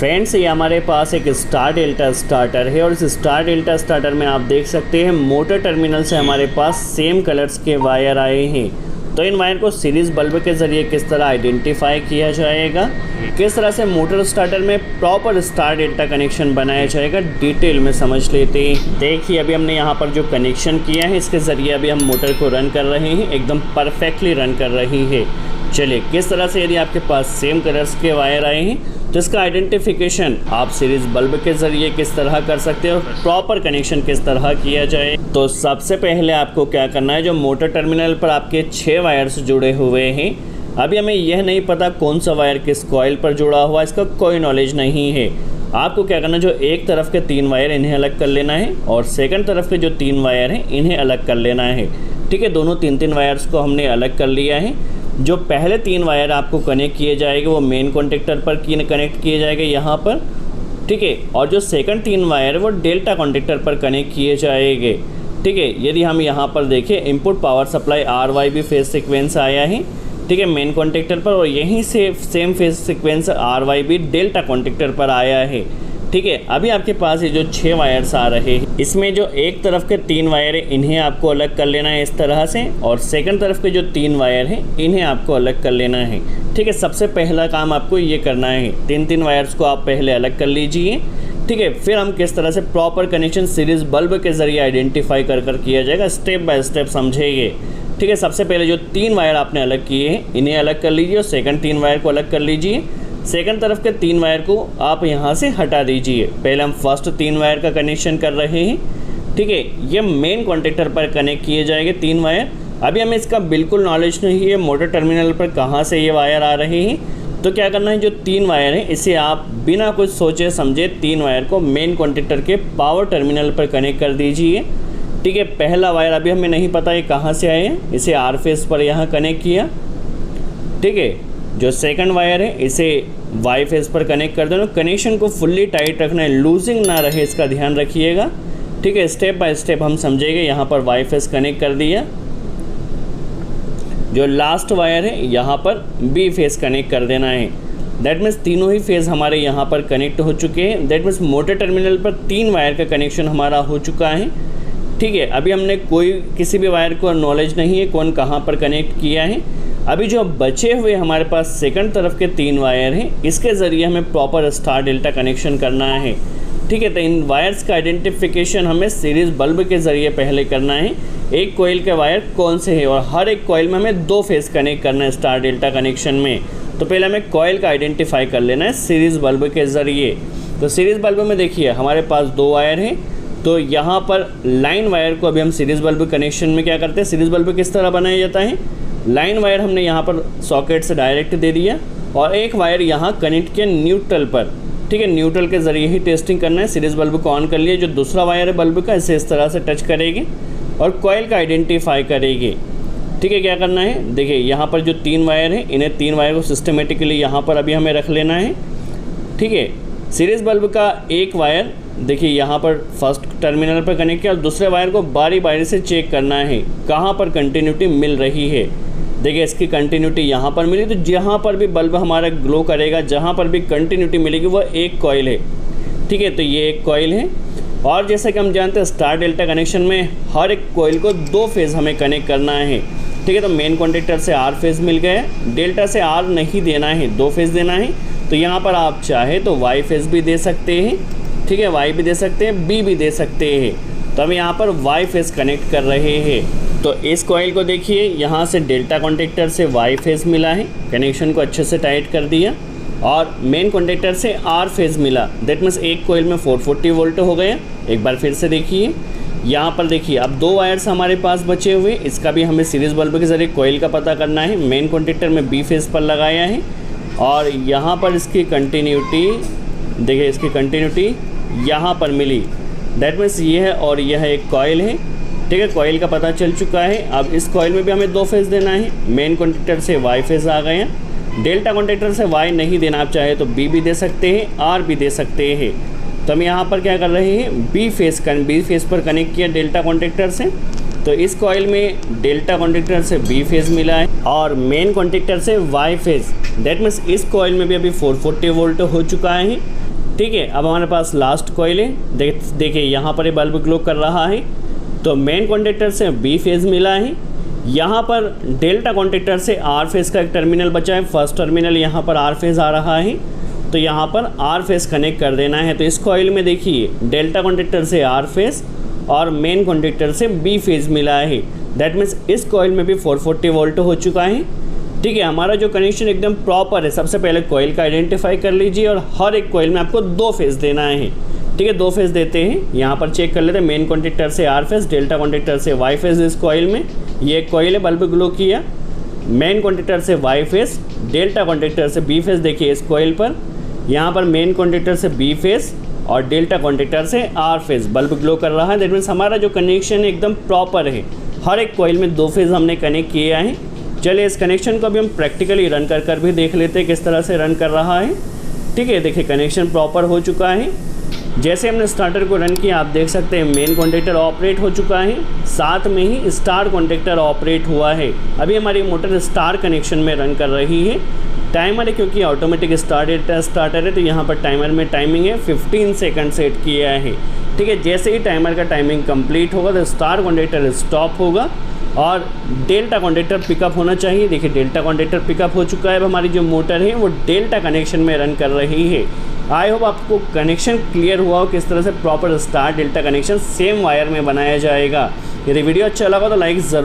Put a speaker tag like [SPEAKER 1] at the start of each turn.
[SPEAKER 1] Friends, ये हमारे पास एक स्टार डेल्टा स्टार्टर है और इस स्टार डेल्टा स्टार्टर में आप देख सकते हैं मोटर टर्मिनल से हमारे पास सेम कलर्स के वायर आए हैं। तो इन वायर को सीरीज़ बल्ब के ज़रिए किस तरह आइडेंटिफाई किया जाएगा, किस तरह से मोटर स्टार्टर में प्रॉपर स्टार डेल्टा कनेक्शन बनाया जाएगा, डिटेल में समझ लेते हैं। देखिए, अभी हमने यहाँ पर जो कनेक्शन किया है इसके ज़रिए अभी हम मोटर को रन कर रहे हैं, एकदम परफेक्टली रन कर रही है। चलिए, किस तरह से यदि आपके पास सेम कलर्स के वायर आए हैं तो इसका आइडेंटिफिकेशन आप सीरीज़ बल्ब के ज़रिए किस तरह कर सकते हो, प्रॉपर कनेक्शन किस तरह किया जाए। तो सबसे पहले आपको क्या करना है, जो मोटर टर्मिनल पर आपके 6 वायर्स जुड़े हुए हैं, अभी हमें यह नहीं पता कौन सा वायर किस कॉइल पर जुड़ा हुआ, इसका कोई नॉलेज नहीं है। आपको क्या करना है, जो एक तरफ के 3 वायर इन्हें अलग कर लेना है और सेकंड तरफ के जो 3 वायर हैं इन्हें अलग कर लेना है। ठीक है, दोनों 3-3 वायर्स को हमने अलग कर लिया है। जो पहले 3 वायर आपको कनेक्ट किए जाएंगे वो मेन कॉन्टेक्टर पर कनेक्ट किए जाएंगे यहाँ पर, ठीक है, और जो सेकंड 3 वायर वो डेल्टा कॉन्टेक्टर पर कनेक्ट किए जाएंगे। ठीक है, यदि हम यहाँ पर देखें, input power supply RYB phase sequence आया है, ठीक है, मेन कॉन्टेक्टर पर, और यहीं से same phase sequence RYB delta contactor पर आया है। ठीक है, अभी आपके पास ये जो 6 वायर्स आ रहे हैं, इसमें जो एक तरफ के 3 वायर हैं इन्हें आपको अलग कर लेना है इस तरह से, और सेकंड तरफ के जो 3 वायर हैं इन्हें आपको अलग कर लेना है। ठीक है, सबसे पहला काम आपको ये करना है, 3-3 वायर्स को आप पहले अलग कर लीजिए। ठीक है, फिर हम किस तरह से प्रॉपर कनेक्शन सीरीज़ बल्ब के ज़रिए आइडेंटिफाई कर किया जाएगा, स्टेप बाय स्टेप समझेंगे। ठीक है, सबसे पहले जो 3 वायर आपने अलग किए हैं इन्हें अलग कर लीजिए और सेकंड 3 वायर को अलग कर लीजिए। सेकंड तरफ के 3 वायर को आप यहाँ से हटा दीजिए। पहले हम फर्स्ट 3 वायर का कनेक्शन कर रहे हैं। ठीक है, ये मेन कॉन्टेक्टर पर कनेक्ट किए जाएंगे 3 वायर। अभी हमें इसका बिल्कुल नॉलेज नहीं है मोटर टर्मिनल पर कहाँ से ये वायर आ रहे हैं, तो क्या करना है, जो 3 वायर हैं इसे आप बिना कुछ सोचे समझे 3 वायर को मेन कॉन्टेक्टर के पावर टर्मिनल पर कनेक्ट कर दीजिए। ठीक है, पहला वायर अभी हमें नहीं पता ये कहाँ से आए हैं, इसे आर फेस पर यहाँ कनेक्ट किया। ठीक है, जो सेकंड वायर है इसे वाई फेस पर कनेक्ट कर देना। कनेक्शन को फुल्ली टाइट रखना है, लूजिंग ना रहे, इसका ध्यान रखिएगा। ठीक है, स्टेप बाय स्टेप हम समझेंगे। यहाँ पर वाई फेस कनेक्ट कर दिया। जो लास्ट वायर है यहाँ पर बी फेस कनेक्ट कर देना है। दैट मीन्स तीनों ही फेज़ हमारे यहाँ पर कनेक्ट हो चुके हैं। दैट मीन्स मोटर टर्मिनल पर 3 वायर का कनेक्शन हमारा हो चुका है। ठीक है, अभी हमने किसी भी वायर को नॉलेज नहीं है कौन कहाँ पर कनेक्ट किया है। अभी जो बचे हुए हमारे पास सेकंड तरफ के 3 वायर हैं, इसके ज़रिए हमें प्रॉपर स्टार डेल्टा कनेक्शन करना है। ठीक है, तो इन वायर्स का आइडेंटिफिकेशन हमें सीरीज़ बल्ब के ज़रिए पहले करना है, एक कोयल के वायर कौन से है, और हर एक कोयल में हमें 2 फेज़ कनेक्ट करना है स्टार डेल्टा कनेक्शन में। तो पहले हमें कोयल का आइडेंटिफाई कर लेना है सीरीज़ बल्ब के ज़रिए। तो सीरीज़ बल्ब में देखिए हमारे पास 2 वायर हैं, तो यहाँ पर लाइन वायर को अभी हम सीरीज़ बल्ब कनेक्शन में क्या करते हैं, सीरीज़ बल्ब किस तरह बनाया जाता है, लाइन वायर हमने यहाँ पर सॉकेट से डायरेक्ट दे दिया और एक वायर यहाँ कनेक्ट किया न्यूट्रल पर। ठीक है, न्यूट्रल के ज़रिए ही टेस्टिंग करना है। सीरीज़ बल्ब को ऑन कर लिए, जो दूसरा वायर है बल्ब का इसे इस तरह से टच करेगी और कॉइल का आइडेंटिफाई करेगी। ठीक है, क्या करना है, देखिए यहाँ पर जो 3 वायर हैं इन्हें 3 वायर को सिस्टमेटिकली यहाँ पर अभी हमें रख लेना है। ठीक है, सीरीज़ बल्ब का एक वायर देखिए यहाँ पर फर्स्ट टर्मिनल पर कनेक्ट किया और दूसरे वायर को बारी बारी से चेक करना है कहाँ पर कंटिन्यूटी मिल रही है। देखिए, इसकी कंटिन्यूटी यहाँ पर मिली, तो जहाँ पर भी बल्ब हमारा ग्लो करेगा, जहाँ पर भी कंटिन्यूटी मिलेगी वह एक कॉइल है। ठीक है, तो ये एक कॉइल है। और जैसा कि हम जानते हैं स्टार डेल्टा कनेक्शन में हर एक कॉइल को 2 फेज़ हमें कनेक्ट करना है। ठीक है, तो मेन कॉन्टेक्टर से आर फेज़ मिल गया, डेल्टा से आर नहीं देना है, 2 फेज़ देना है। तो यहाँ पर आप चाहे तो वाई फेज़ भी दे सकते हैं। ठीक है, वाई भी दे सकते हैं, बी भी दे सकते हैं। तो हम यहाँ पर वाई फेज़ कनेक्ट कर रहे हैं। तो इस कॉइल को देखिए, यहाँ से डेल्टा कॉन्टेक्टर से वाई फेज़ मिला है, कनेक्शन को अच्छे से टाइट कर दिया, और मेन कॉन्टेक्टर से आर फेज़ मिला। दैट मीन्स एक कॉइल में 440 वोल्ट हो गया। एक बार फिर से देखिए, यहाँ पर देखिए अब 2 वायर्स हमारे पास बचे हुए, इसका भी हमें सीरीज़ बल्ब के ज़रिए कॉइल का पता करना है। मेन कॉन्टेक्टर में बी फेज़ पर लगाया है और यहाँ पर इसकी कंटिन्यूटी देखिए, इसकी कंटिन्यूटी यहाँ पर मिली। दैट मीन्स ये है और यह एक कॉइल है। ठीक है, कॉइल का पता चल चुका है। अब इस कॉइल में भी हमें 2 फेज़ देना है। मेन कॉन्टेक्टर से वाई फेज़ आ गए हैं, डेल्टा कॉन्टेक्टर से वाई नहीं देना, आप चाहे तो बी भी दे सकते हैं, आर भी दे सकते हैं। तो हम यहाँ पर क्या कर रहे हैं, बी फेज़ पर कनेक्ट किया डेल्टा कॉन्टेक्टर से। तो इस कॉइल में डेल्टा कॉन्टेक्टर से बी फेज़ मिला है और मेन कॉन्टेक्टर से वाई फेज़। दैट मीन्स इस कॉइल में भी अभी 440 वोल्ट हो चुका है। ठीक है, अब हमारे पास लास्ट कॉइल है। देखिए यहाँ पर ये बल्ब ग्लो कर रहा है, तो मेन कॉन्टेक्टर से बी फेज़ मिला है। यहाँ पर डेल्टा कॉन्टेक्टर से आर फेज़ का एक टर्मिनल बचा है, फर्स्ट टर्मिनल यहाँ पर आर फेज़ आ रहा है, तो यहाँ पर आर फेज़ कनेक्ट कर देना है। तो इस कॉइल में देखिए डेल्टा कॉन्टेक्टर से आर फेज़ और मेन कॉन्टेक्टर से बी फेज़ मिला है। दैट मीन्स इस कॉइल में भी 440 वोल्ट हो चुका है। ठीक है, हमारा जो कनेक्शन एकदम प्रॉपर है। सबसे पहले कॉइल का आइडेंटिफाई कर लीजिए और हर एक कॉइल में आपको 2 फेज़ देना है। ठीक है, 2 फेज़ देते हैं। यहाँ पर चेक कर लेते हैं, मेन कॉन्टेक्टर से आर फेज़, डेल्टा कॉन्टेक्टर से वाई फेज़। इस कॉइल में ये कॉइल है, बल्ब ग्लो किया, मेन कॉन्टेक्टर से वाई फेज़, डेल्टा कॉन्टेक्टर से बी फेज़। देखिए इस कॉइल पर यहाँ पर मेन कॉन्टेक्टर से बी फेज़ और डेल्टा कॉन्टेक्टर से आर फेज़ बल्ब ग्लो कर रहा है। दैट मीन्स हमारा जो कनेक्शन है एकदम प्रॉपर है। हर एक कॉइल में 2 फेज़ हमने कनेक्ट किया है। चलिए इस कनेक्शन को अभी हम प्रैक्टिकली रन कर भी देख लेते हैं किस तरह से रन कर रहा है। ठीक है, देखिए कनेक्शन प्रॉपर हो चुका है। जैसे हमने स्टार्टर को रन किया आप देख सकते हैं मेन कॉन्टेक्टर ऑपरेट हो चुका है, साथ में ही स्टार कॉन्टेक्टर ऑपरेट हुआ है। अभी हमारी मोटर स्टार कनेक्शन में रन कर रही है। टाइमर है क्योंकि ऑटोमेटिक स्टार्टर है, तो यहाँ पर टाइमर में टाइमिंग है 15 सेकंड सेट किया है। ठीक है, जैसे ही टाइमर का टाइमिंग कंप्लीट होगा तो स्टार कॉन्टेक्टर स्टॉप होगा और डेल्टा कॉन्टेक्टर पिकअप होना चाहिए। देखिए डेल्टा कॉन्टेक्टर पिकअप हो चुका है। अब हमारी जो मोटर है वो डेल्टा कनेक्शन में रन कर रही है। आई होप आपको कनेक्शन क्लियर हुआ हो किस तरह से proper star delta connection same wire में बनाया जाएगा। यदि वीडियो अच्छा लगा तो लाइक ज़रूर